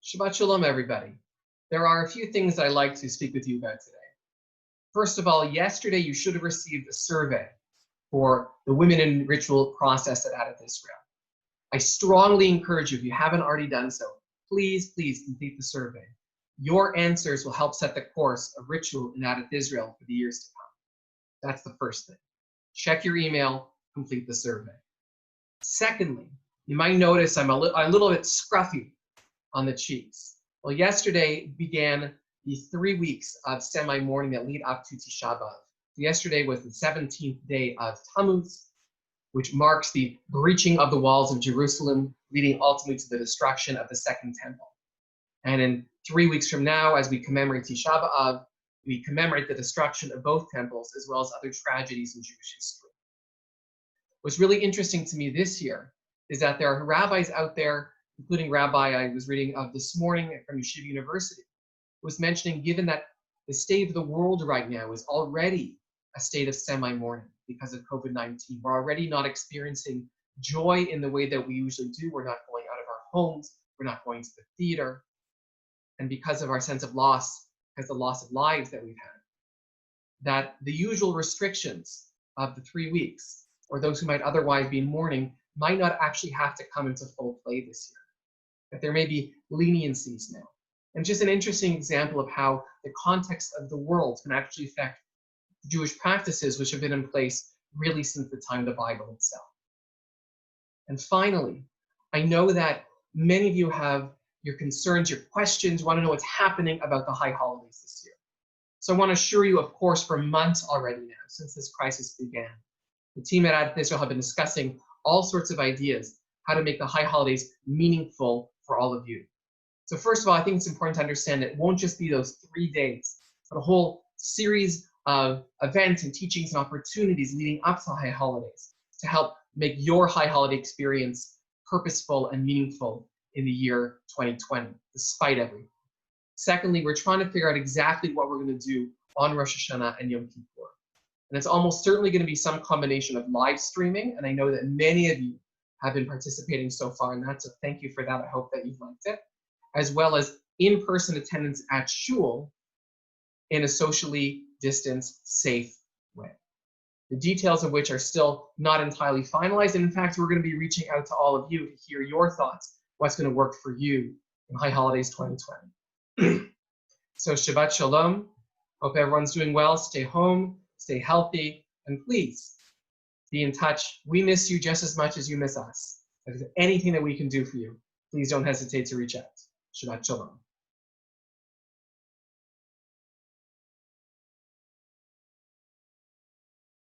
Shabbat Shalom, everybody. There are a few things I'd like to speak with you about today. First of all, yesterday you should have received a survey for the Women in Ritual process at Adat Israel. I strongly encourage you, if you haven't already done so, please complete the survey. Your answers will help set the course of ritual in Adat Israel for the years to come. That's the first thing. Check your email, complete the survey. Secondly, you might notice I'm a little bit scruffy on the cheeks. Well, yesterday began the 3 weeks of semi-mourning that lead up to Tisha B'Av. Yesterday was the 17th day of Tammuz, which marks the breaching of the walls of Jerusalem, leading ultimately to the destruction of the Second Temple. And in 3 weeks from now, as we commemorate Tisha B'Av, we commemorate the destruction of both temples, as well as other tragedies in Jewish history. What's really interesting to me this year is that there are rabbis out there, including Rabbi I was reading of this morning from Yeshiva University, who was mentioning, given that the state of the world right now is already a state of semi-mourning because of COVID-19. We're already not experiencing joy in the way that we usually do. We're not going out of our homes. We're not going to the theater. And because of our sense of loss, because of the loss of lives that we've had, that the usual restrictions of the 3 weeks, or those who might otherwise be in mourning, might not actually have to come into full play this year. That there may be leniencies now. And just an interesting example of how the context of the world can actually affect Jewish practices which have been in place really since the time of the Bible itself. And finally, I know that many of you have your concerns, your questions, want to know what's happening about the high holidays this year. So I want to assure you, of course, for months already now, since this crisis began, the team at Adat Israel have been discussing all sorts of ideas, how to make the high holidays meaningful for all of you. So first of all, I think it's important to understand that it won't just be those 3 days, but a whole series of events and teachings and opportunities leading up to high holidays to help make your high holiday experience purposeful and meaningful in the year 2020, despite everything. Secondly, we're trying to figure out exactly what we're going to do on Rosh Hashanah and Yom Kippur. And it's almost certainly going to be some combination of live streaming, and I know that many of you have been participating so far in that, so thank you for that. I hope that you've liked it, as well as in-person attendance at shul in a socially distanced, safe way. The details of which are still not entirely finalized, and in fact, we're going to be reaching out to all of you to hear your thoughts, what's going to work for you in High Holidays 2020. So Shabbat Shalom. Hope everyone's doing well. Stay home, stay healthy, and please be in touch. We miss you just as much as you miss us. If there's anything that we can do for you, please don't hesitate to reach out. Shabbat Shalom.